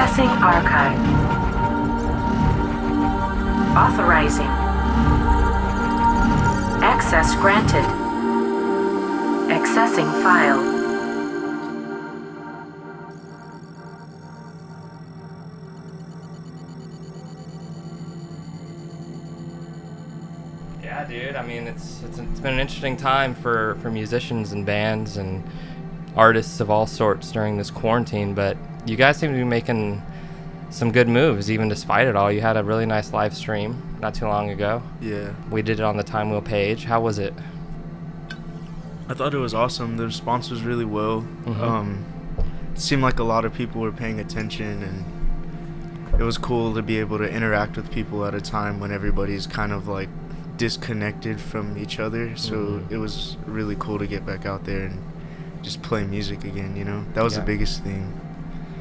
Accessing archive. Authorizing. Access granted. Accessing file. Yeah, dude. I mean, it's been an interesting time for musicians and bands and artists of all sorts during this quarantine, but you guys seem to be making some good moves even despite it all. You had a really nice live stream not too long ago. Yeah. We did it on the Time Wheel page. How was it? I thought it was awesome. The response was really well. It seemed like a lot of people were paying attention, and it was cool to be able to interact with people at a time when everybody's kind of like disconnected from each other. So it was really cool to get back out there and just play music again, you know? That was the biggest thing.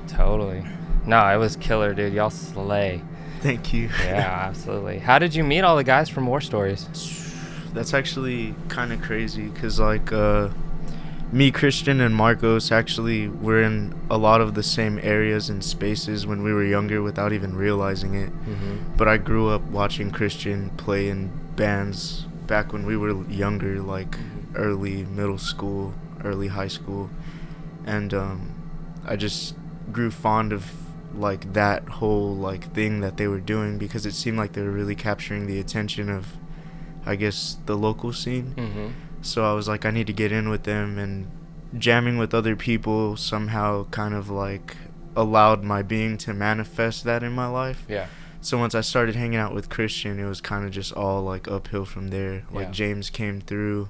Totally. No, it was killer, dude. Y'all slay. Thank you. Yeah, absolutely. How did you meet all the guys from War Stories? That's actually kind of crazy because, like, me, Christian, and Marcos actually were in a lot of the same areas and spaces when we were younger without even realizing it. But I grew up watching Christian play in bands back when we were younger, like early middle school, early high school. And I just grew fond of like that whole like thing that they were doing because it seemed like they were really capturing the attention of, I guess, the local scene. So I was like, I need to get in with them, and jamming with other people somehow kind of like allowed my being to manifest that in my life. Yeah. So once I started hanging out with Christian, it was kind of just all like uphill from there. Like James came through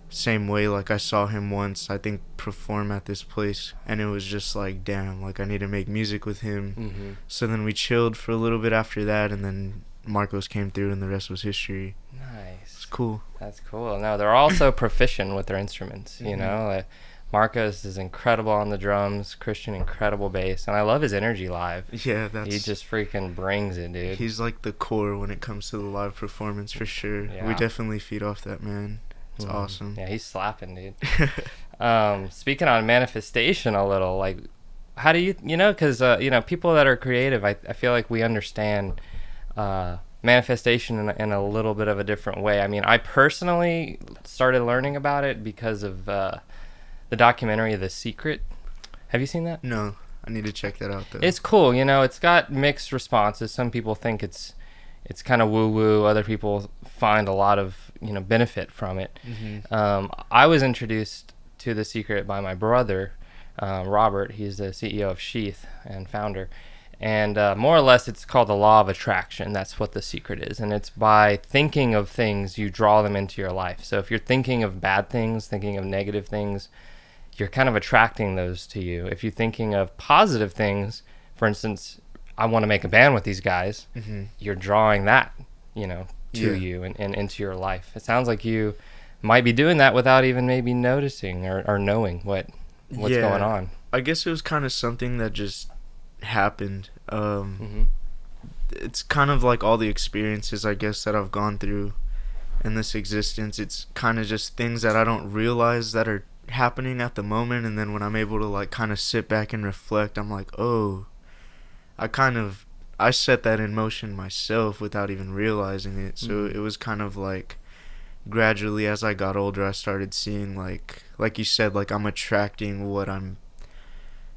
same way. Like I saw him once, I think, perform at this place, and it was just like, damn, like I need to make music with him. So then we chilled for a little bit after that, and then Marcos came through, and the rest was history. Nice. It's cool. That's cool. No, they're also proficient with their instruments, you know? Like, Marcos is incredible on the drums, Christian incredible bass, and I love his energy live. Yeah, he just freaking brings it, dude. He's like the core when it comes to the live performance, for sure. We definitely feed off that, man. It's awesome. Yeah, he's slapping, dude. Speaking on manifestation a little, like, how do you know, because, you know, people that are creative, I feel like we understand manifestation in a little bit of a different way. I mean, I personally started learning about it because of the documentary The Secret. Have you seen that? No, I need to check that out though. It's cool, you know. It's got mixed responses. Some people think it's kind of woo-woo. Other people find a lot of, you know, benefit from it. I was introduced to The Secret by my brother, Robert. He's the CEO of Sheath and founder. And more or less, it's called the law of attraction. That's what The Secret is. And it's by thinking of things, you draw them into your life. So if you're thinking of bad things, thinking of negative things, you're kind of attracting those to you. If you're thinking of positive things, for instance, I want to make a band with these guys, you're drawing that, you know, to you and into your life. It sounds like you might be doing that without even maybe noticing or knowing what's going on. I guess it was kind of something that just happened. It's kind of like all the experiences, I guess, that I've gone through in this existence. It's kind of just things that I don't realize that are happening at the moment, and then when I'm able to like kind of sit back and reflect, I'm like, oh, I set that in motion myself without even realizing it. So it was kind of like gradually as I got older, I started seeing like you said, like I'm attracting what I'm,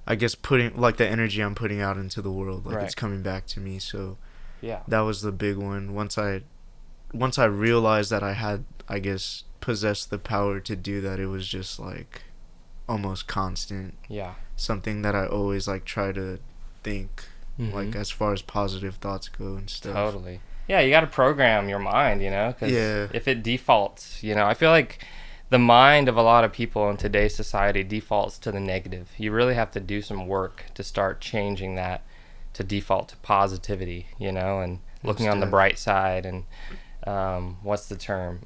I guess, putting, like the energy I'm putting out into the world, like it's coming back to me. So that was the big one. Once I realized that I had, I guess, possessed the power to do that, it was just like almost constant. Something that I always like try to think, like as far as positive thoughts go and stuff. Totally. Yeah, you got to program your mind, you know, because if it defaults, you know, I feel like the mind of a lot of people in today's society defaults to the negative. You really have to do some work to start changing that to default to positivity, you know, and looking on the bright side and what's the term?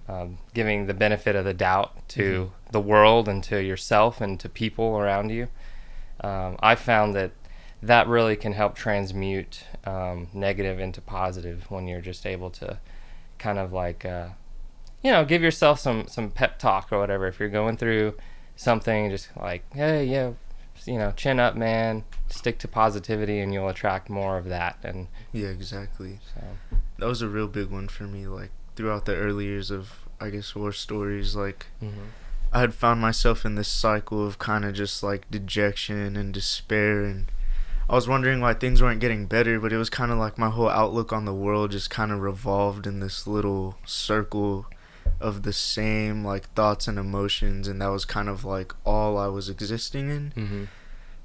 Giving the benefit of the doubt to the world and to yourself and to people around you. I found that really can help transmute negative into positive when you're just able to kind of like you know, give yourself some pep talk or whatever. If you're going through something, just like, hey, chin up, man. Stick to positivity, and you'll attract more of that. And Yeah, exactly. so, That was a real big one for me. Like throughout the early years of, I guess, horror stories, like I had found myself in this cycle of kind of just like dejection and despair, and I was wondering why things weren't getting better, but it was kind of like my whole outlook on the world just kind of revolved in this little circle of the same like thoughts and emotions, and that was kind of like all I was existing in.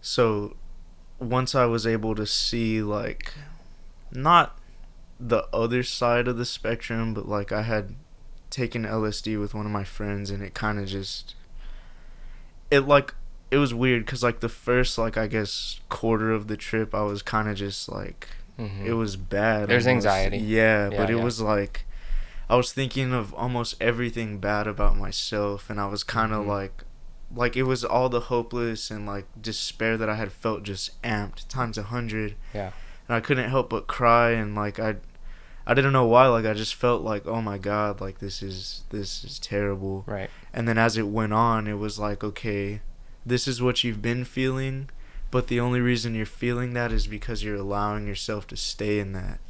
So once I was able to see like not the other side of the spectrum, but like I had taken LSD with one of my friends, and it kind of just it was weird because like the first like I guess quarter of the trip I was kind of just like it was bad. There's almost. anxiety. Yeah, but it was like I was thinking of almost everything bad about myself, and I was kind of like it was all the hopeless and like despair that I had felt just amped times 100. Yeah. And I couldn't help but cry, and like I didn't know why, like I just felt like, oh my god, like this is terrible. Right. And then as it went on, it was like, okay, this is what you've been feeling, but the only reason you're feeling that is because you're allowing yourself to stay in that.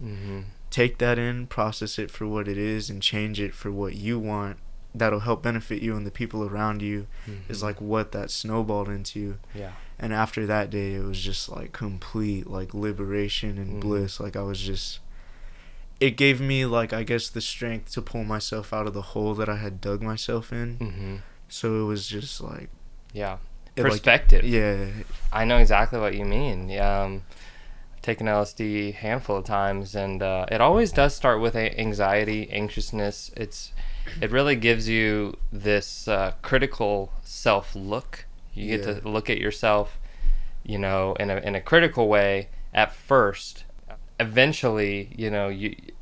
Take that in, process it for what it is, and change it for what you want that'll help benefit you and the people around you. Is like what that snowballed into. Yeah. And after that day, it was just like complete like liberation and bliss. Like I was just, it gave me like I guess the strength to pull myself out of the hole that I had dug myself in. So it was just like, yeah, perspective. Like, yeah, I know exactly what you mean. I've taken LSD a handful of times, and it always does start with anxiety, anxiousness. It really gives you this critical self look. You get to look at yourself, in a critical way at first. Eventually,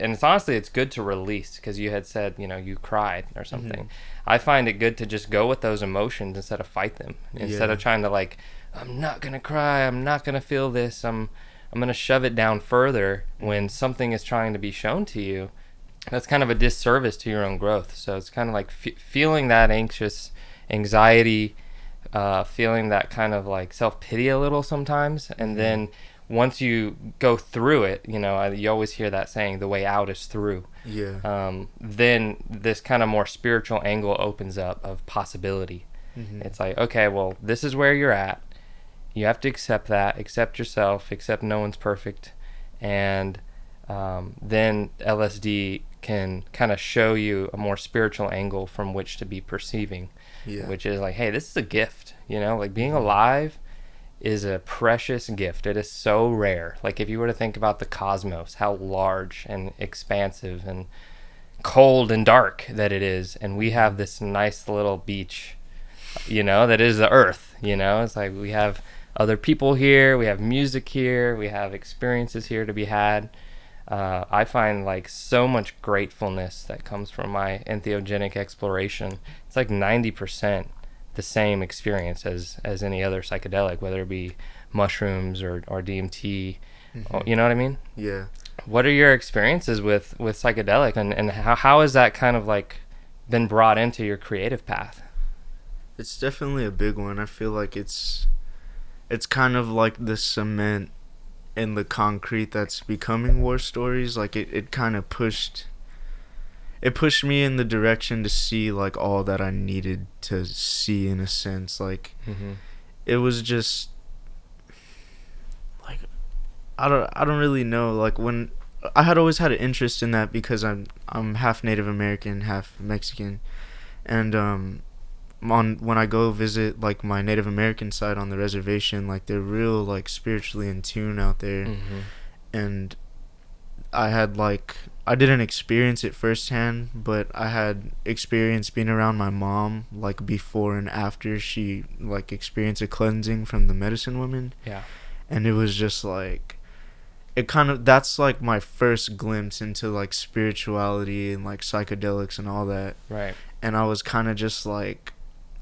and it's honestly, it's good to release, because you had said, you cried or something. I find it good to just go with those emotions instead of fight them. Instead of trying to like, I'm not gonna cry, I'm not gonna feel this, I'm gonna shove it down further when something is trying to be shown to you. That's kind of a disservice to your own growth. So it's kind of like feeling that anxiety, feeling that kind of like self-pity a little sometimes, and then once you go through it, you always hear that saying, the way out is through. Then this kind of more spiritual angle opens up of possibility. It's like, okay, well, this is where you're at. You have to accept that, accept yourself, accept no one's perfect. And then LSD can kind of show you a more spiritual angle from which to be perceiving, which is like, hey, this is a gift, like being alive is a precious gift. It is so rare. Like if you were to think about the cosmos, how large and expansive and cold and dark that it is, and we have this nice little beach, that is the earth. It's like we have other people here, we have music here, we have experiences here to be had. I find like so much gratefulness that comes from my entheogenic exploration. It's like 90% the same experience as any other psychedelic, whether it be mushrooms or DMT. You know what I mean? Yeah. What are your experiences with psychedelic, and how has that kind of like been brought into your creative path? It's definitely a big one. I feel like it's kind of like the cement in the concrete that's becoming war stories. Like it kind of pushed me in the direction to see like all that I needed to see, in a sense. Like it was just like I don't really know, like when I had always had an interest in that because I'm half Native American, half Mexican, and when I go visit like my Native American side on the reservation, like they're real like spiritually in tune out there. And I didn't experience it firsthand, but I had experience being around my mom like before and after she like experienced a cleansing from the medicine woman. And it was just like, that's like my first glimpse into like spirituality and like psychedelics and all that. And I was kind of just like,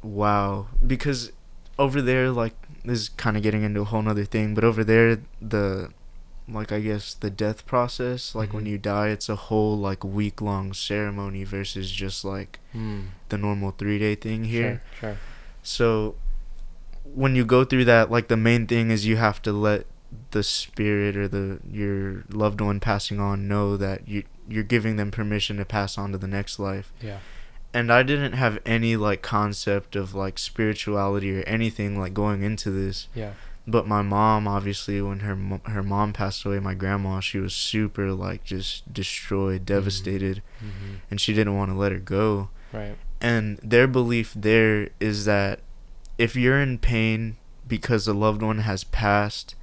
wow, because over there, like, this is kind of getting into a whole nother thing, but over there, like, I guess the death process, like when you die, it's a whole like week-long ceremony versus just like the normal 3-day thing here. Sure. So when you go through that, like the main thing is you have to let the spirit or your loved one passing on know that you're giving them permission to pass on to the next life. Yeah. And I didn't have any like concept of like spirituality or anything like going into this. Yeah. But my mom, obviously, when her mom passed away, my grandma, she was super like just destroyed, devastated, and she didn't want to let her go. Right. And their belief there is that if you're in pain because a loved one has passed,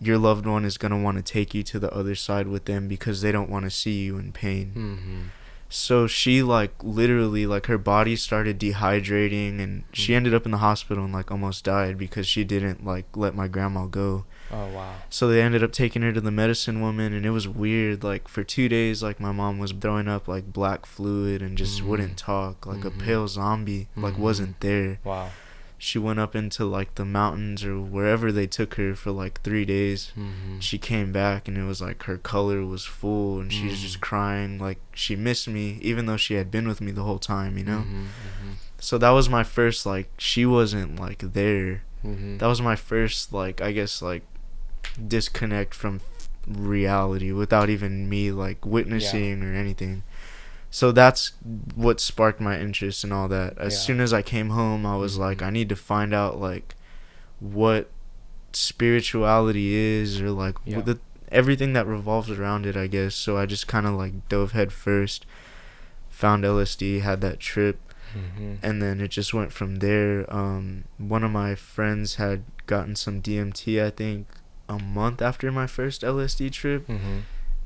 your loved one is going to want to take you to the other side with them because they don't want to see you in pain. So she like literally like her body started dehydrating, and she ended up in the hospital and like almost died because she didn't like let my grandma go. Oh wow. So they ended up taking her to the medicine woman, and it was weird. Like for 2 days, like my mom was throwing up like black fluid and just wouldn't talk, like a pale zombie, like wasn't there. Wow. She went up into like the mountains or wherever they took her for like 3 days. She came back and it was like her color was full, and she was just crying like she missed me, even though she had been with me the whole time, you know. So that was my first like, she wasn't like there. That was my first like, I guess like disconnect from reality without even me like witnessing or anything. So that's what sparked my interest in all that. As soon as I came home, I was like, I need to find out like what spirituality is, or like everything that revolves around it, I guess. So I just kind of like dove head first, found LSD, had that trip, and then it just went from there. One of my friends had gotten some DMT, I think, a month after my first LSD trip.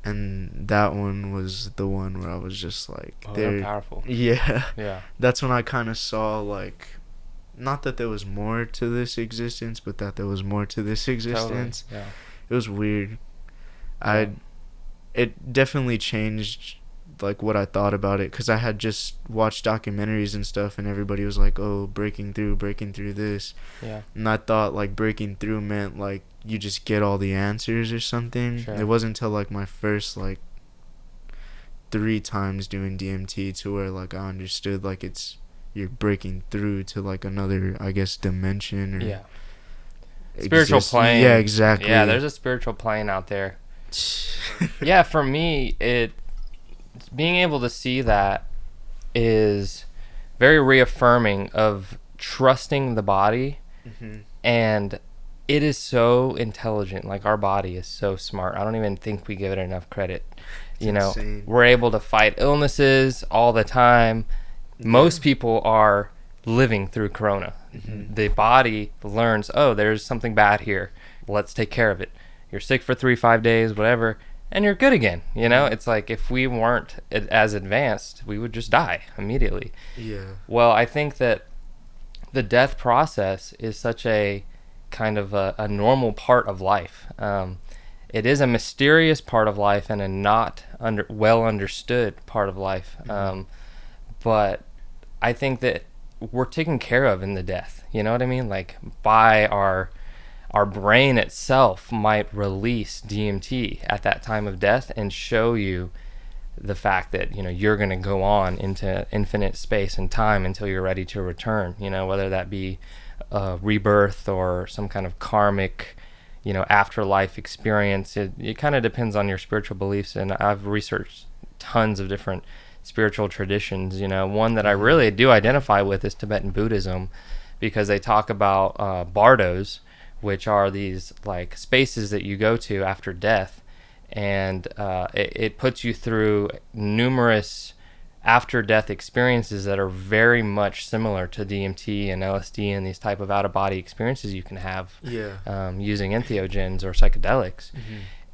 And that one was the one where I was just like, they're powerful. Yeah. That's when I kind of saw like, not that there was more to this existence, but that there was more to this existence. Totally. Yeah. It was weird. Yeah. It definitely changed like what I thought about it, because I had just watched documentaries and stuff, and everybody was like, oh, breaking through this. Yeah. And I thought like breaking through meant like you just get all the answers or something. Sure. It wasn't until like my first like 3 times doing DMT to where like I understood like you're breaking through to like another, I guess, dimension or spiritual plane. Yeah, exactly. Yeah, there's a spiritual plane out there. Yeah, for me, being able to see that is very reaffirming of trusting the body. And it is so intelligent. Like, our body is so smart. I don't even think we give it enough credit. You know, insane. We're able to fight illnesses all the time. Most people are living through corona. The body learns, oh, there's something bad here, let's take care of it. You're sick for 3-5 days, whatever, and you're good again. You know, it's like if we weren't as advanced, we would just die immediately. Well, I think that the death process is such a kind of a normal part of life. It is a mysterious part of life and a not well understood part of life. But I think that we're taken care of in the death. You know what I mean? Like, by our brain itself might release DMT at that time of death and show you the fact that, you know, you're going to go on into infinite space and time until you're ready to return, you know, whether that be rebirth or some kind of karmic, you know, afterlife experience. It kind of depends on your spiritual beliefs, and I've researched tons of different spiritual traditions. You know, one that I really do identify with is Tibetan Buddhism, because they talk about bardos, which are these like spaces that you go to after death, and it puts you through numerous after-death experiences that are very much similar to DMT and LSD and these type of out-of-body experiences you can have using entheogens or psychedelics.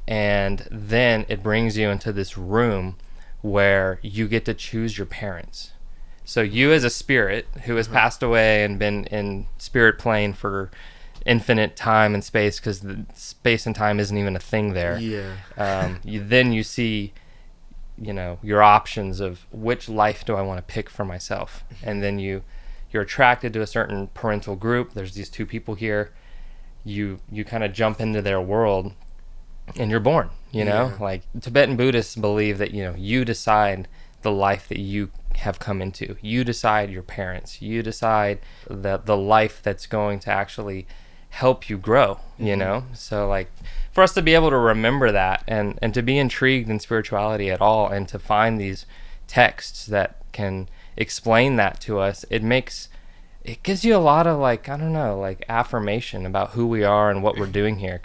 And then it brings you into this room where you get to choose your parents. So you, as a spirit who has passed away and been in spirit plane for infinite time and space, because the space and time isn't even a thing there. You see, you know, your options of which life do I want to pick for myself. And then you're attracted to a certain parental group. There's these 2 people here. You kind of jump into their world and you're born, you know. Like, Tibetan Buddhists believe that, you know, you decide the life that you have come into. You decide your parents. You decide the life that's going to actually help you grow, you know? So like for us to be able to remember that and to be intrigued in spirituality at all and to find these texts that can explain that to us, it gives you a lot of like, I don't know, like affirmation about who we are and what we're doing here.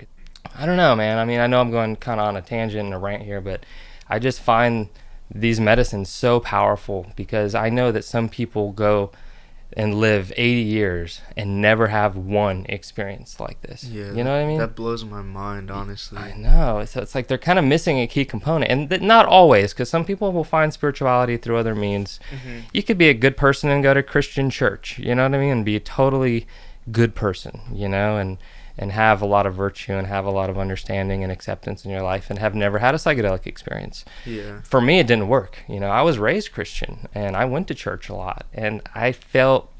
I don't know, man. I mean, I know I'm going kind of on a tangent and a rant here, but I just find these medicines so powerful because I know that some people go and live 80 years and never have one experience like this. Yeah, you know what I mean? That blows my mind, honestly. I know. So it's like they're kind of missing a key component. And not always, because some people will find spirituality through other means. You could be a good person and go to Christian church, you know what I mean? And be a totally good person, you know, and have a lot of virtue and have a lot of understanding and acceptance in your life and have never had a psychedelic experience. Yeah. For me, it didn't work. You know, I was raised Christian and I went to church a lot and I felt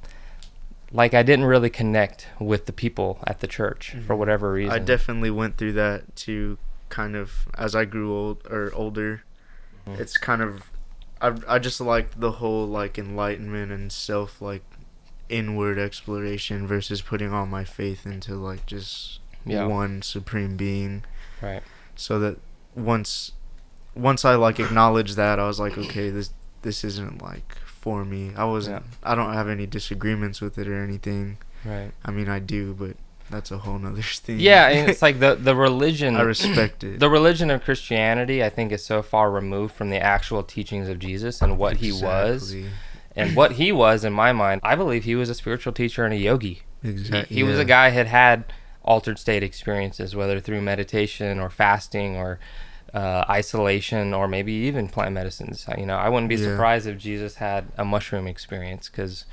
like I didn't really connect with the people at the church for whatever reason. I definitely went through that too, kind of as I grew older. It's kind of, I just liked the whole like enlightenment and self like inward exploration versus putting all my faith into like just one supreme being. Right. So that once I like acknowledged that, I was like, okay, this isn't like for me. I don't have any disagreements with it or anything. Right. I mean, I do, but that's a whole nother thing. Yeah, and it's like the religion. I respect it. The religion of Christianity, I think, is so far removed from the actual teachings of Jesus and what he was. And what he was, in my mind, I believe he was a spiritual teacher and a yogi. Exactly. He was a guy who had altered state experiences, whether through meditation or fasting or isolation or maybe even plant medicines. You know, I wouldn't be surprised if Jesus had a mushroom experience because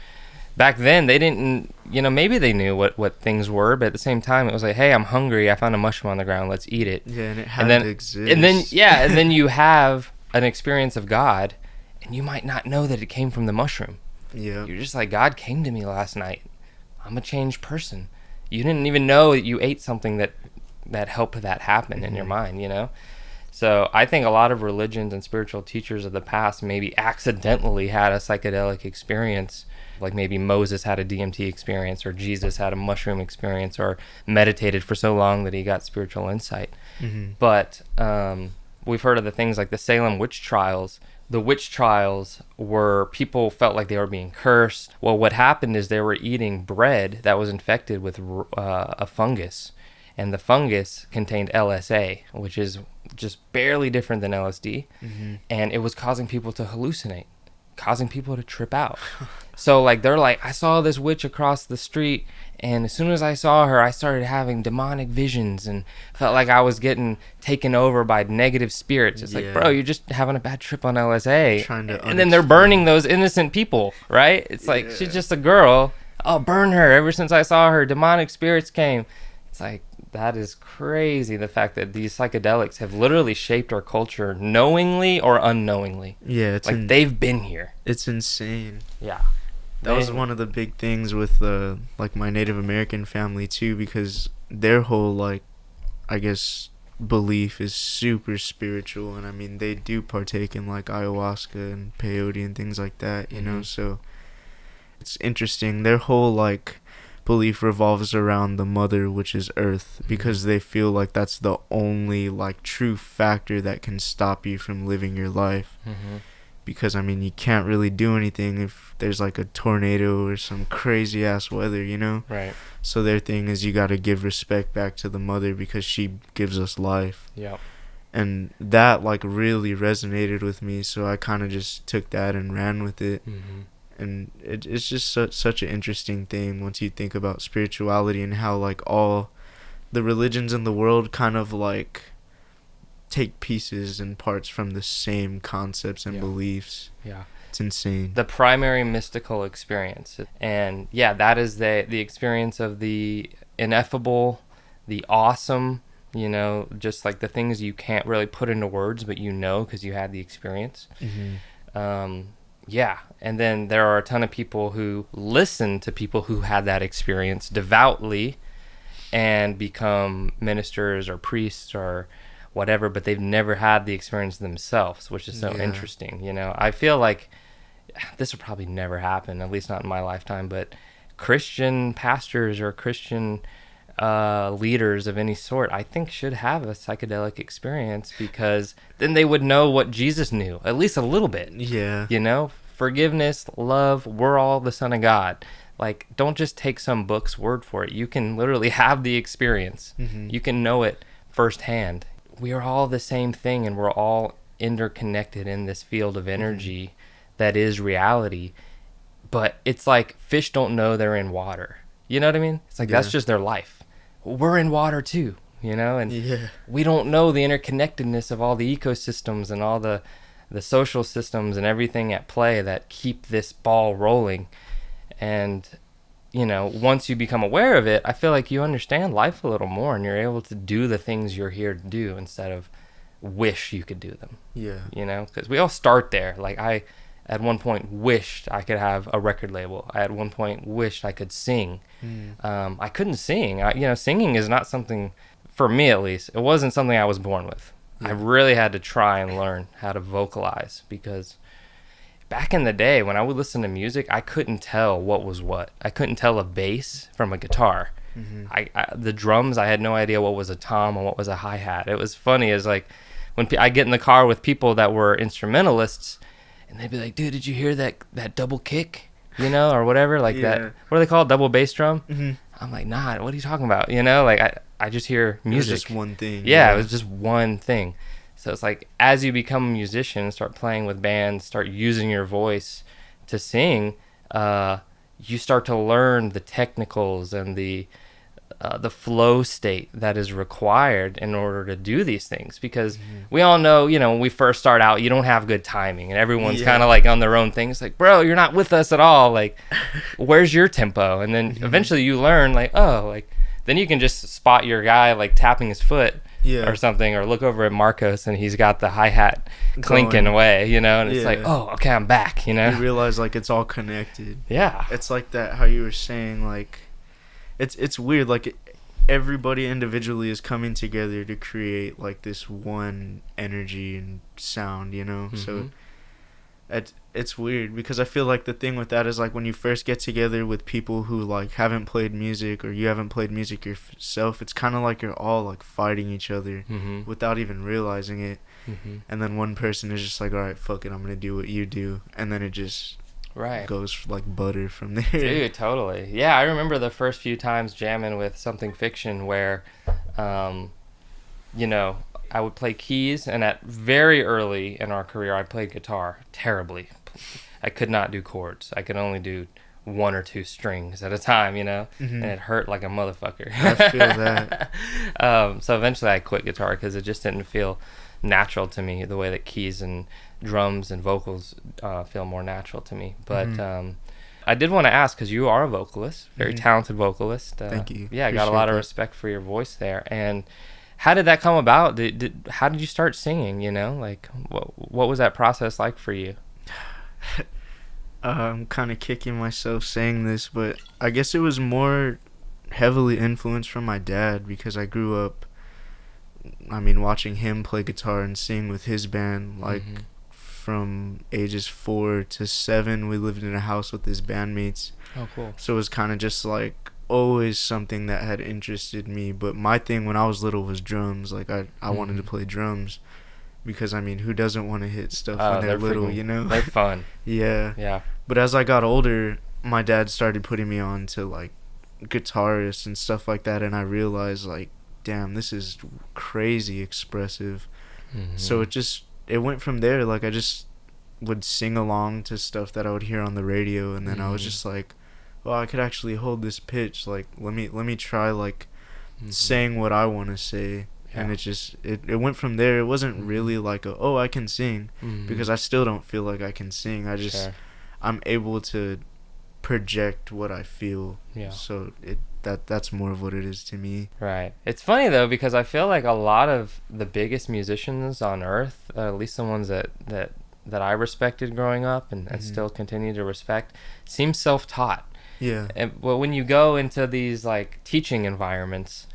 back then they didn't, you know, maybe they knew what things were, but at the same time it was like, hey, I'm hungry. I found a mushroom on the ground. Let's eat it. Yeah, and it had to exist. And then you have an experience of God. And you might not know that it came from the mushroom. Yeah. You're just like, God came to me last night. I'm a changed person. You didn't even know that you ate something that helped that happen in your mind, you know? So I think a lot of religions and spiritual teachers of the past maybe accidentally had a psychedelic experience. Like maybe Moses had a DMT experience or Jesus had a mushroom experience or meditated for so long that he got spiritual insight. But we've heard of the things like the Salem witch trials. The witch trials were people felt like they were being cursed. Well, what happened is they were eating bread that was infected with a fungus. And the fungus contained LSA, which is just barely different than LSD. And it was causing people to hallucinate, causing people to trip out. So like they're like, I saw this witch across the street, and as soon as I saw her, I started having demonic visions and felt like I was getting taken over by negative spirits. It's like, bro, you're just having a bad trip on LSA. And then they're burning those innocent people, right? It's like, she's just a girl. I'll burn her. Ever since I saw her, demonic spirits came. It's like, that is crazy, the fact that these psychedelics have literally shaped our culture knowingly or unknowingly. Yeah, it's like they've been here. It's insane. Yeah. That was one of the big things with like my Native American family too, because their whole like, I guess, belief is super spiritual, and I mean they do partake in like ayahuasca and peyote and things like that, you know. So it's interesting. Their whole like belief revolves around the mother, which is Earth, because they feel like that's the only like true factor that can stop you from living your life. Because I mean you can't really do anything if there's like a tornado or some crazy ass weather, you know. Right. So their thing is you got to give respect back to the mother because she gives us life. Yeah. And that like really resonated with me, so I kind of just took that and ran with it. And it's just such an interesting thing once you think about spirituality and how like all the religions in the world kind of like take pieces and parts from the same concepts and beliefs. Yeah. It's insane. The primary mystical experience. And yeah, that is the experience of the ineffable, the awesome, you know, just like the things you can't really put into words, but you know because you had the experience. Yeah, and then there are a ton of people who listen to people who had that experience devoutly and become ministers or priests or whatever, but they've never had the experience themselves, which is so interesting. You know, I feel like this will probably never happen, at least not in my lifetime, but Christian pastors or Christian leaders of any sort, I think, should have a psychedelic experience, because then they would know what Jesus knew, at least a little bit. Yeah. You know, forgiveness, love, we're all the Son of God. Like, don't just take some book's word for it. You can literally have the experience. You can know it firsthand. We are all the same thing, and we're all interconnected in this field of energy that is reality. But it's like fish don't know they're in water. You know what I mean? It's like, that's just their life. We're in water too, you know, and we don't know the interconnectedness of all the ecosystems and all the social systems and everything at play that keep this ball rolling. And, you know, once you become aware of it, I feel like you understand life a little more, and you're able to do the things you're here to do instead of wish you could do them. Yeah. You know, because we all start there. Like, I at one point wished I could have a record label. I at one point wished I could sing. I couldn't sing. Singing is not something, for me at least, it wasn't something I was born with. I really had to try and learn how to vocalize, because back in the day when I would listen to music, I couldn't tell what was what. I couldn't tell a bass from a guitar. The drums, I had no idea what was a tom and what was a hi-hat. It was funny, is like when I get in the car with people that were instrumentalists, and they'd be like, dude, did you hear that double kick? You know, or whatever, like that. What are they called? Double bass drum? I'm like, nah, what are you talking about? You know, like I just hear music. It was just one thing. Yeah, it was just one thing. So it's like, as you become a musician, start playing with bands, start using your voice to sing, you start to learn the technicals and the flow state that is required in order to do these things. Because we all know, you know, when we first start out, you don't have good timing, and everyone's kind of like on their own thing. It's like, bro, you're not with us at all. Like, where's your tempo? And then eventually you learn, like, oh, like, then you can just spot your guy like tapping his foot or something, or look over at Marcos and he's got the hi-hat clinking away, you know, and it's like, oh, okay, I'm back, you know. You realize like it's all connected. Yeah. It's like that, how you were saying, like, it's weird, like everybody individually is coming together to create like this one energy and sound, you know. So it's weird, because I feel like the thing with that is, like, when you first get together with people who like haven't played music, or you haven't played music yourself, it's kind of like you're all like fighting each other without even realizing it. And then one person is just like, all right, fuck it, I'm gonna do what you do, and then it just goes like butter from there. Dude, totally. Yeah, I remember the first few times jamming with Something Fiction where, you know, I would play keys, and at very early in our career, I played guitar terribly. I could not do chords. I could only do one or two strings at a time, you know, and it hurt like a motherfucker. I feel that. So eventually I quit guitar because it just didn't feel natural to me, the way that keys and drums and vocals feel more natural to me. But I did want to ask, because you are a vocalist, very talented vocalist. Thank you. Yeah, I got a lot of respect for your voice there. And how did that come about? How did you start singing, you know? Like, what was that process like for you? I'm kind of kicking myself saying this, but I guess it was more heavily influenced from my dad, because I grew up, I mean, watching him play guitar and sing with his band. Like, from ages 4 to 7, we lived in a house with his bandmates. Oh, cool. So it was kind of just like always something that had interested me. But my thing when I was little was drums. Like, I wanted to play drums, because I mean, who doesn't want to hit stuff when they're little, you know? They're fun. Yeah. But as I got older, my dad started putting me on to like guitarists and stuff like that, and I realized, like, damn, this is crazy expressive. So it went from there. Like, I just would sing along to stuff that I would hear on the radio, and then I was just like, well, I could actually hold this pitch. Like, let me try like saying what I want to say. And it went from there. It wasn't really like I can sing, because I still don't feel like I can sing. I just I'm able to project what I feel. Yeah. So that's more of what it is to me. Right. It's funny though, because I feel like a lot of the biggest musicians on earth, at least the ones that I respected growing up and still continue to respect, seem self-taught. Yeah. Well, when you go into these like teaching environments,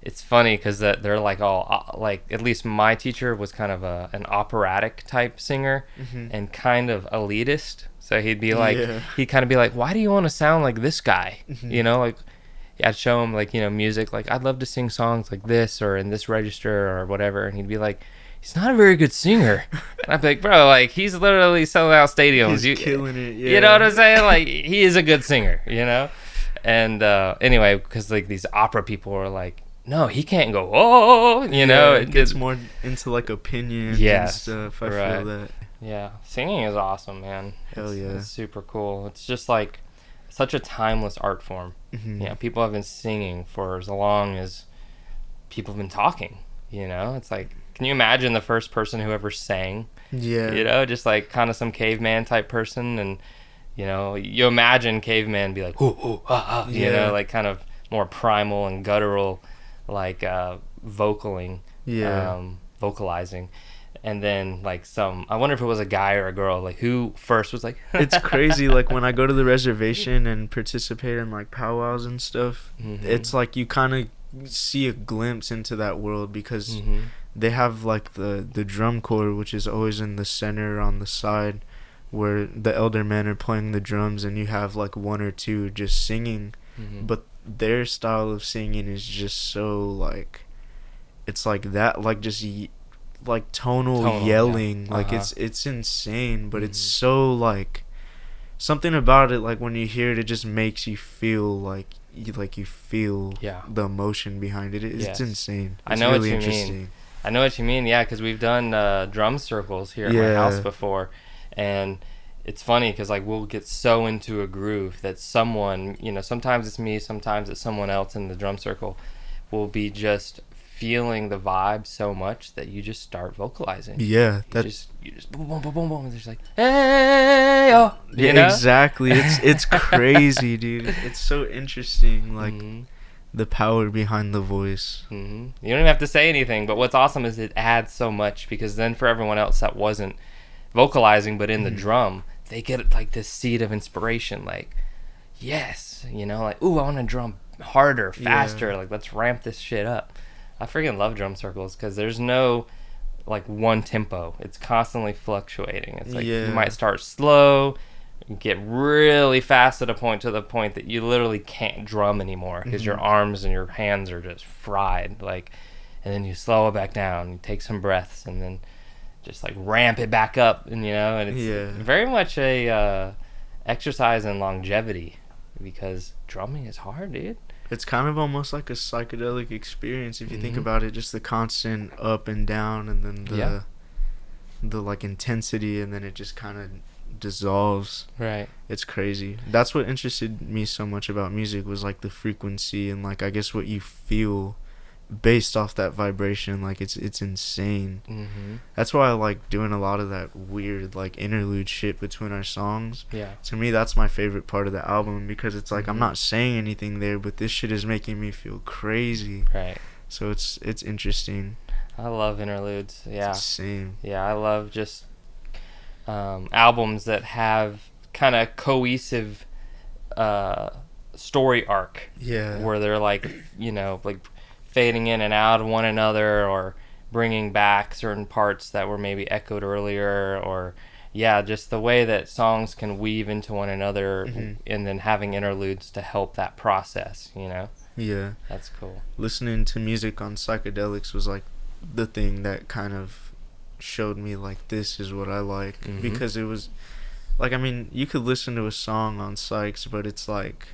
it's funny because they're like all like, at least my teacher was kind of an operatic type singer, and kind of elitist. So he'd be like, he'd kind of be like, why do you want to sound like this guy? You know, like, I'd show him, like, you know, music, like, I'd love to sing songs like this or in this register or whatever, and he'd be like, he's not a very good singer. And I'd be like, bro, like, he's literally selling out stadiums. He's killing it. Yeah. You know what I'm saying? Like, he is a good singer, you know? And anyway, because, like, these opera people are like, no, he can't go, oh, you know? It gets more into, like, opinions and stuff. I feel that. Yeah, singing is awesome, man. Hell yeah. It's super cool. It's just, like, such a timeless art form. Yeah, people have been singing for as long as people have been talking, you know? It's like, can you imagine the first person who ever sang? Yeah. You know, just like kind of some caveman type person, and, you know, you imagine caveman be like, ooh, ooh, ah, ah, you know, like kind of more primal and guttural, like vocalizing. And then, like, I wonder if it was a guy or a girl, like, who first was like... It's crazy, like, when I go to the reservation and participate in, like, powwows and stuff, it's like you kind of see a glimpse into that world, because they have, like, the drum corps, which is always in the center on the side, where the elder men are playing the drums, and you have, like, one or two just singing, but their style of singing is just so, like, it's like that, like, just... like tonal yelling, like it's insane, but it's so, like, something about it, like, when you hear it, it just makes you feel like you feel the emotion behind it. It's insane. It's really interesting. I know what you mean. Yeah, because we've done drum circles here at my house before, and it's funny because, like, we'll get so into a groove that someone, you know, sometimes it's me, sometimes it's someone else in the drum circle, will be just feeling the vibe so much that you just start vocalizing. Yeah, you just boom, boom, boom, boom, boom. And it's like, hey, oh, you know? Exactly. It's crazy, dude. It's so interesting, like the power behind the voice. You don't even have to say anything, but what's awesome is it adds so much, because then for everyone else that wasn't vocalizing but in the drum, they get, like, this seed of inspiration, like, yes, you know, like, ooh, I want to drum harder, faster, like, let's ramp this shit up. I freaking love drum circles because there's no, like, one tempo. It's constantly fluctuating. It's like you might start slow, get really fast at to the point that you literally can't drum anymore because your arms and your hands are just fried. Like, and then you slow it back down, you take some breaths, and then just, like, ramp it back up, and, you know, and it's very much a exercise in longevity, because drumming is hard, dude. It's kind of almost like a psychedelic experience if you think about it, just the constant up and down, and then the like intensity, and then it just kind of dissolves. Right. It's crazy. That's what interested me so much about music, was, like, the frequency and, like, I guess what you feel based off that vibration. Like, it's insane. That's why I like doing a lot of that weird, like, interlude shit between our songs. To me, that's my favorite part of the album, because it's like I'm not saying anything there, but this shit is making me feel crazy. Right. So it's interesting. I love interludes. Yeah. It's insane. Yeah, I love just albums that have kind of cohesive story arc. Yeah. Where they're, like, you know, like, fading in and out of one another, or bringing back certain parts that were maybe echoed earlier, or just the way that songs can weave into one another, and then having interludes to help that process, you know? Yeah. That's cool. Listening to music on psychedelics was, like, the thing that kind of showed me, like, this is what I like, because it was, like, I mean, you could listen to a song on psychs, but it's like,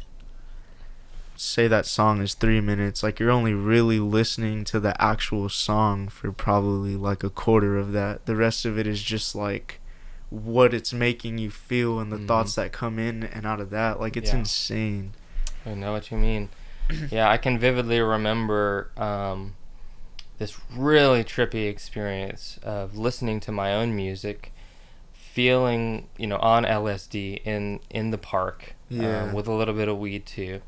say that song is 3 minutes, like, you're only really listening to the actual song for probably, like, a quarter of that. The rest of it is just, like, what it's making you feel, and the thoughts that come in and out of that. Like, it's insane. I know what you mean. Yeah, I can vividly remember this really trippy experience of listening to my own music, feeling, you know, on LSD in the park, with a little bit of weed too,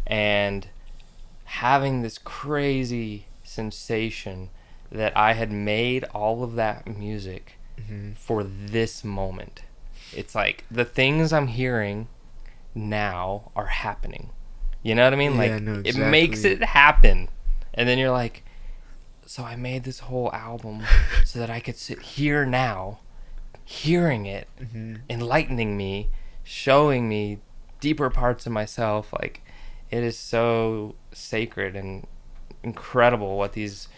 and having this crazy sensation that I had made all of that music for this moment. It's like the things I'm hearing now are happening. You know what I mean? Like, exactly. It makes it happen. And then you're like, so I made this whole album so that I could sit here now, hearing it, enlightening me, showing me deeper parts of myself. Like, it is so sacred and incredible what these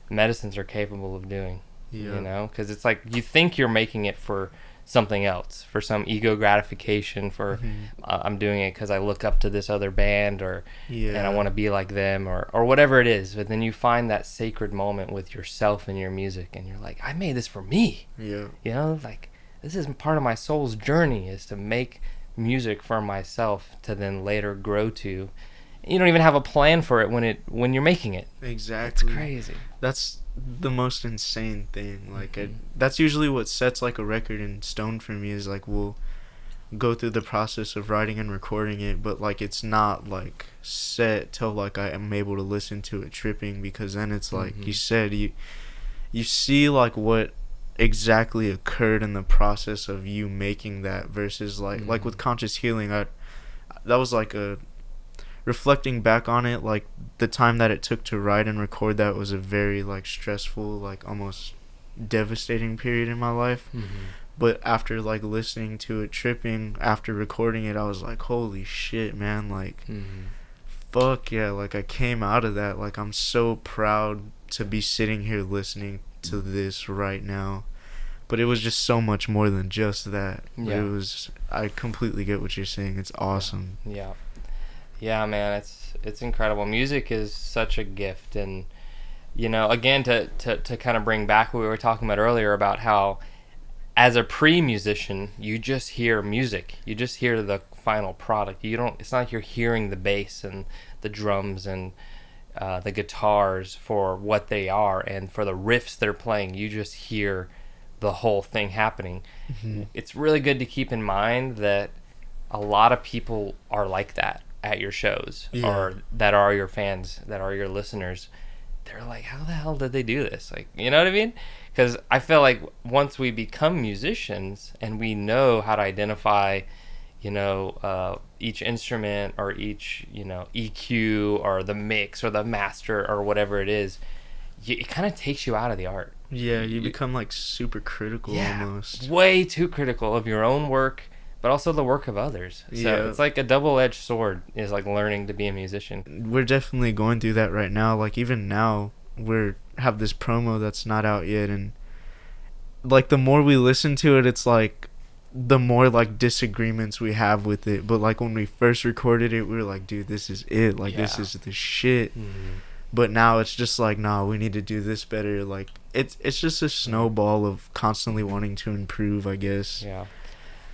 medicines are capable of doing. You know, because it's like you think you're making it for something else, for some ego gratification, for I'm doing it because I look up to this other band, or and I want to be like them, or whatever it is. But then you find that sacred moment with yourself and your music, and you're like, I made this for me. Yeah. You know, like, this is part of my soul's journey, is to make music for myself to then later grow to. You don't even have a plan for it when you're making it. Exactly. It's crazy. That's the most insane thing. Like, that's usually what sets like a record in stone for me, is like we'll go through the process of writing and recording it, but like it's not like set till like I am able to listen to it tripping, because then it's like you said, you see like what exactly occurred in the process of you making that, versus like with Conscious Healing, that was like a reflecting back on it, like the time that it took to write and record that was a very like stressful, like almost devastating period in my life. But after like listening to it tripping after recording it, I was like, holy shit, man, like fuck yeah, like I came out of that, like I'm so proud to be sitting here listening to this right now. But it was just so much more than just that. It was, I completely get what you're saying. It's awesome. Yeah, man, it's incredible. Music is such a gift. And, you know, again, to kind of bring back what we were talking about earlier about how as a pre-musician, you just hear music. You just hear the final product. It's not like you're hearing the bass and the drums and the guitars for what they are and for the riffs they're playing. You just hear the whole thing happening. It's really good to keep in mind that a lot of people are like that at your shows, or that are your fans, that are your listeners. They're like, how the hell did they do this? Like, you know what I mean? Because I feel like once we become musicians and we know how to identify, you know, each instrument or each, you know, EQ or the mix or the master or whatever it is, it kind of takes you out of the art. Yeah, you become like super critical almost. Way too critical of your own work, but also the work of others. So it's like a double-edged sword, is like learning to be a musician. We're definitely going through that right now. Like even now, have this promo that's not out yet, and like the more we listen to it, it's like the more like disagreements we have with it. But like when we first recorded it, we were like, dude, this is it. Like this is the shit. But now it's just like, nah, we need to do this better. Like it's just a snowball of constantly wanting to improve, I guess. Yeah.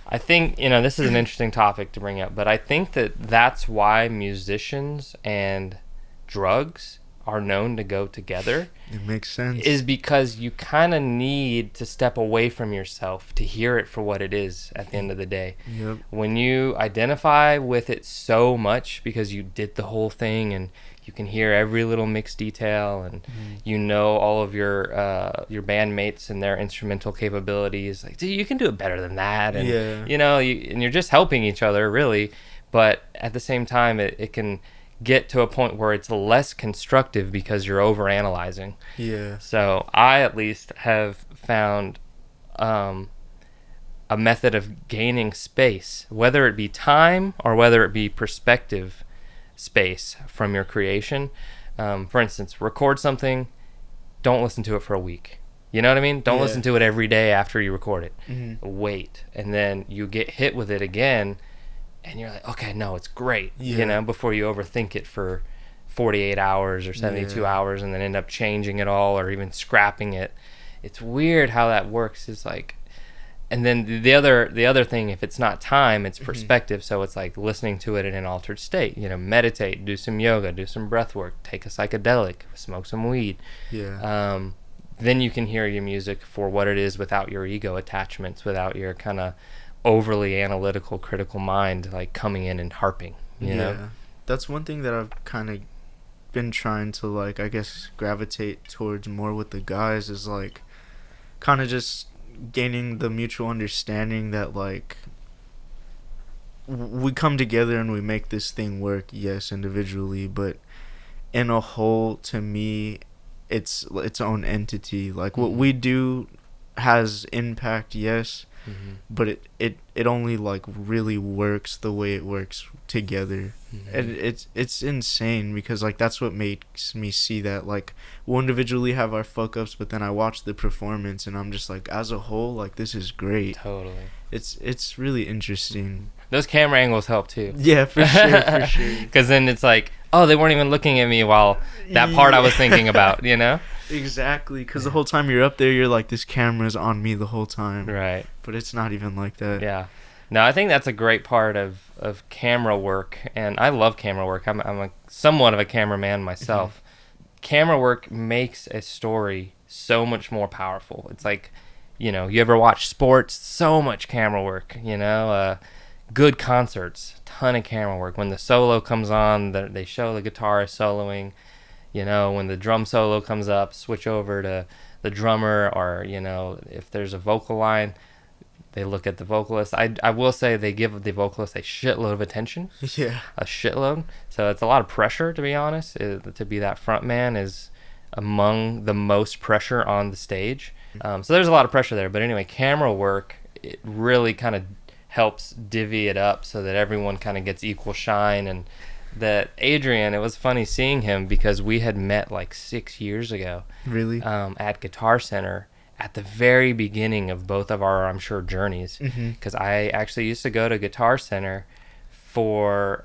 I think, you know, this is an interesting topic to bring up, but I think that's why musicians and drugs are known to go together. It makes sense. Is because you kind of need to step away from yourself to hear it for what it is at the end of the day. Yep. When you identify with it so much because you did the whole thing and you can hear every little mix detail and you know all of your bandmates and their instrumental capabilities, like, dude, you can do it better than that. And you know, and you're just helping each other really, but at the same time it can get to a point where it's less constructive because you're overanalyzing. So I at least have found a method of gaining space, whether it be time or whether it be perspective space from your creation. For instance, record something, don't listen to it for a week. You know what I mean? Don't listen to it every day after you record it. Wait, and then you get hit with it again and you're like, okay, no, it's great. You know, before you overthink it for 48 hours or 72 hours and then end up changing it all or even scrapping it. It's weird how that works. It's like, and then the other thing, if it's not time, it's perspective. So it's like listening to it in an altered state. You know, meditate, do some yoga, do some breath work, take a psychedelic, smoke some weed. Then you can hear your music for what it is without your ego attachments, without your kind of overly analytical, critical mind like coming in and harping. You know, that's one thing that I've kind of been trying to, like, I guess gravitate towards more with the guys, is like kind of just gaining the mutual understanding that like we come together and we make this thing work, yes, individually, but in a whole, to me, it's its own entity. Like what we do has impact, yes, but it only like really works the way it works together. And it's insane, because like that's what makes me see that like we'll individually have our fuck ups, but then I watch the performance and I'm just like, as a whole, like this is great. Totally. It's really interesting. Those camera angles help too. Yeah, for sure. Because then it's like, oh, they weren't even looking at me while that part I was thinking about, you know? Exactly, because the whole time you're up there, you're like, this camera's on me the whole time. Right. But it's not even like that. Yeah. No, I think that's a great part of camera work, and I love camera work. I'm a somewhat of a cameraman myself. Camera work makes a story so much more powerful. It's like, you know, you ever watch sports? So much camera work, you know? Good concerts, ton of camera work. When the solo comes on, they show the guitarist soloing. You know, when the drum solo comes up, switch over to the drummer, or, you know, if there's a vocal line, they look at the vocalist. I will say they give the vocalist a shitload of attention. Yeah. A shitload. So it's a lot of pressure, to be honest. To be that front man is among the most pressure on the stage. So there's a lot of pressure there. But anyway, camera work, it really kind of helps divvy it up so that everyone kind of gets equal shine. And that Adrian, it was funny seeing him, because we had met like 6 years ago. Really? At Guitar Center, at the very beginning of both of our, I'm sure, journeys. Because I actually used to go to Guitar Center for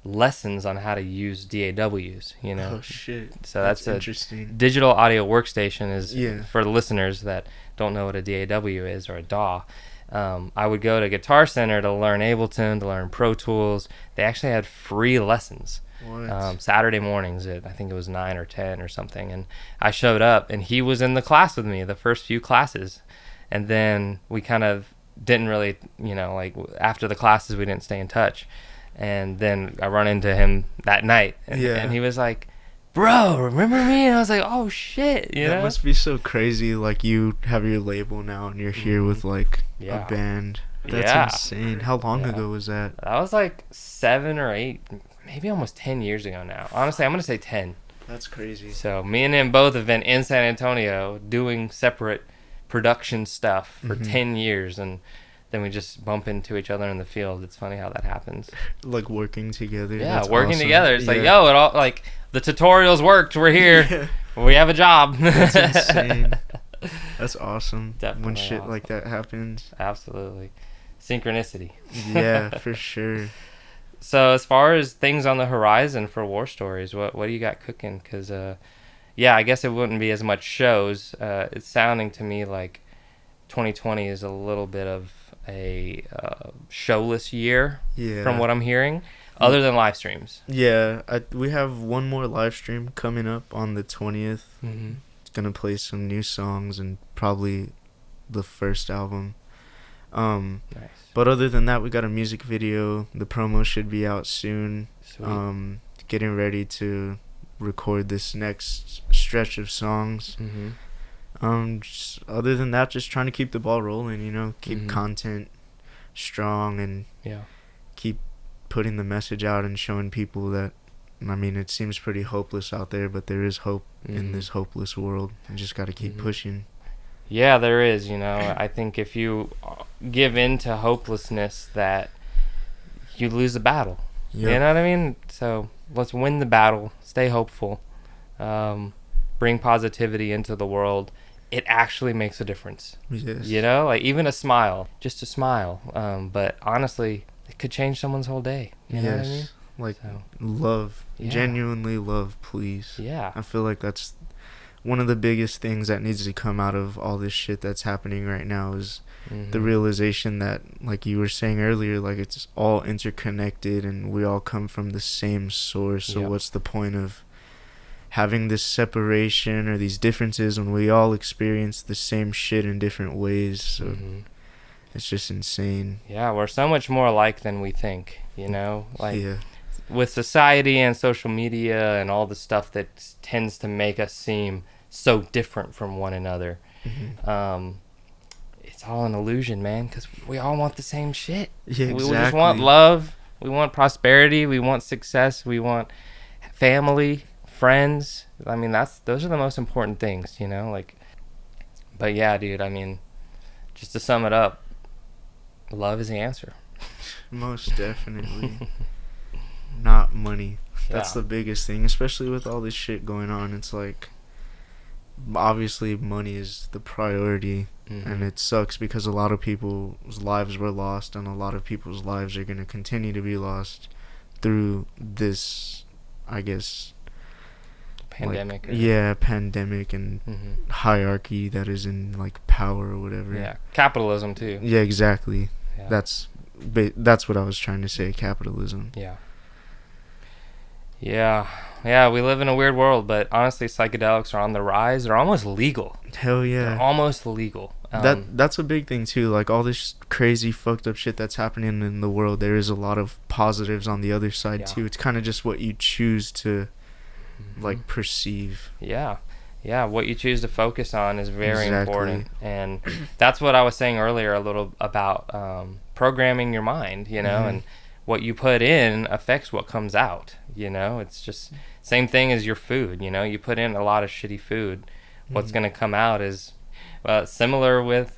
lessons on how to use DAWs, you know. Oh shit. So that's interesting. Digital audio workstation is, Yeah. for the listeners that don't know what a DAW is, or a DAW. I would go to Guitar Center to learn Ableton, to learn Pro Tools. They actually had free lessons. What? Saturday mornings at, I think it was 9 or 10 or something. And I showed up, and he was in the class with me, the first few classes. And then we kind of didn't really, you know, like after the classes, we didn't stay in touch. And then I run into him that night, and he was like, bro, remember me? And I was like, oh shit, you know? That must be so crazy. Like, you have your label now and you're here with like a band. That's insane. How long ago was that? That was like 7 or 8, maybe almost 10 years ago now. Honestly, I'm gonna say 10. That's crazy. So me and him both have been in San Antonio doing separate production stuff for 10 years, and then we just bump into each other in the field. It's funny how that happens. Like working together. Yeah, That's working awesome. together. It's like, yo, it all, like, the tutorials worked. We're here. We have a job. That's insane. That's awesome. Definitely when shit awesome. like that happens. Absolutely. Synchronicity. Yeah, for sure. So as far as things on the horizon for War Stories, what do you got cooking? Because, yeah, I guess it wouldn't be as much shows. It's sounding to me like 2020 is a little bit of a showless year, from what I'm hearing, other than live streams. Yeah, we have one more live stream coming up on the 20th. It's gonna play some new songs and probably the first album. Nice. But other than that, we got a music video. The promo should be out soon. Sweet. Getting ready to record this next stretch of songs. Just, other than that, just trying to keep the ball rolling, you know, keep content strong, and keep putting the message out and showing people that, I mean, it seems pretty hopeless out there, but there is hope in this hopeless world. You just got to keep pushing. Yeah, there is, you know. I think if you give in to hopelessness, that you lose the battle. You know what I mean? So let's win the battle, stay hopeful, bring positivity into the world. It actually makes a difference. Yes. You know, like even a smile, just a smile. But honestly, it could change someone's whole day. You know what I mean? Like, love, genuinely love, please. Yeah. I feel like that's one of the biggest things that needs to come out of all this shit that's happening right now, is the realization that, like you were saying earlier, like it's all interconnected and we all come from the same source. So what's the point of having this separation or these differences when we all experience the same shit in different ways? So it's just insane. Yeah, we're so much more alike than we think, you know? Like, with society and social media and all the stuff that tends to make us seem so different from one another, it's all an illusion, man, because we all want the same shit. Yeah, exactly. We just want love, we want prosperity, we want success, we want family, friends. I mean, those are the most important things, you know, like. But yeah, dude, I mean, just to sum it up, love is the answer. Most definitely. Not money. That's Yeah. the biggest thing, especially with all this shit going on. It's like, obviously money is the priority, and it sucks because a lot of people's lives were lost, and a lot of people's lives are going to continue to be lost through this, I guess, Pandemic. like, pandemic and hierarchy that is in like power or whatever. Yeah, capitalism too. Yeah, exactly. Yeah. That's what I was trying to say, capitalism. Yeah. Yeah, we live in a weird world, but honestly, psychedelics are on the rise. They're almost legal. Hell yeah. They're almost legal. That's a big thing too. Like all this crazy fucked up shit that's happening in the world, there is a lot of positives on the other side too. It's kind of just what you choose to like perceive. Yeah, what you choose to focus on is very important, and that's what I was saying earlier a little about programming your mind, you know, and what you put in affects what comes out, you know. It's just same thing as your food, you know. You put in a lot of shitty food, what's going to come out is similar with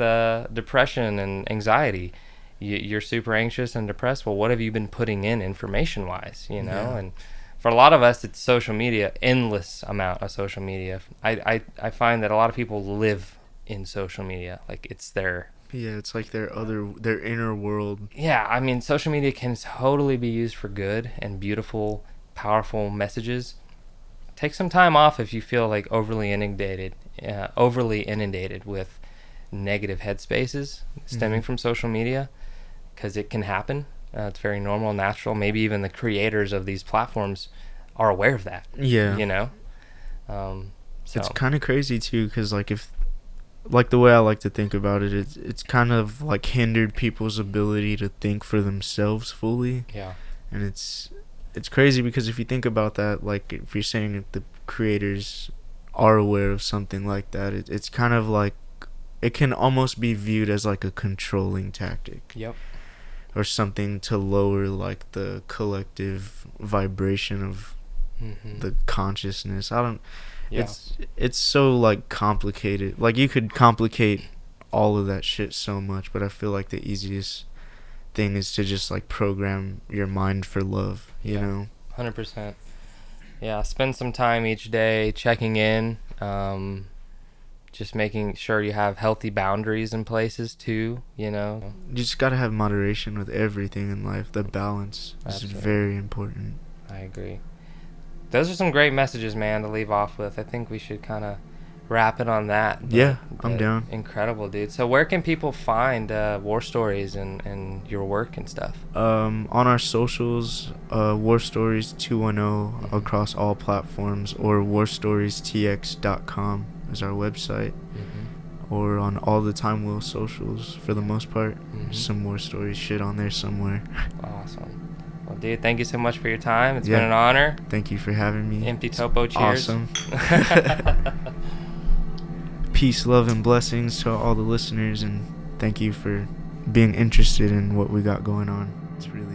depression and anxiety. You're super anxious and depressed. Well, what have you been putting in information wise, you know? And for a lot of us, it's social media, endless amount of social media. I find that a lot of people live in social media, like it's their it's like their inner world. Yeah, I mean, social media can totally be used for good and beautiful, powerful messages. Take some time off if you feel like overly inundated with negative headspaces stemming from social media, because it can happen. It's very normal, natural. Maybe even the creators of these platforms are aware of that. Yeah. You know? It's kind of crazy, too, because, like, the way I like to think about it, it's kind of, like, hindered people's ability to think for themselves fully. Yeah. And it's crazy because if you think about that, like, if you're saying that the creators are aware of something like that, it's kind of like, it can almost be viewed as, like, a controlling tactic. Yep. Or something to lower like the collective vibration of the consciousness. It's so like complicated. Like you could complicate all of that shit so much, but I feel like the easiest thing is to just like program your mind for love, you know? 100%. Yeah, spend some time each day checking in, just making sure you have healthy boundaries in places too, you know. You just gotta have moderation with everything in life. The balance is very important. I agree. Those are some great messages, man, to leave off with. I think we should kind of wrap it on that. I'm down. Incredible, dude. So where can people find War Stories and your work and stuff? On our socials, War Stories 210 across all platforms, or warstoriestx.com is our website, or on all the Time Wheel socials for the most part. Some War Stories shit on there somewhere. Awesome. Well, dude, thank you so much for your time. It's been an honor. Thank you for having me. Empty Topo, cheers. Awesome. Peace, love, and blessings to all the listeners, and thank you for being interested in what we got going on. It's really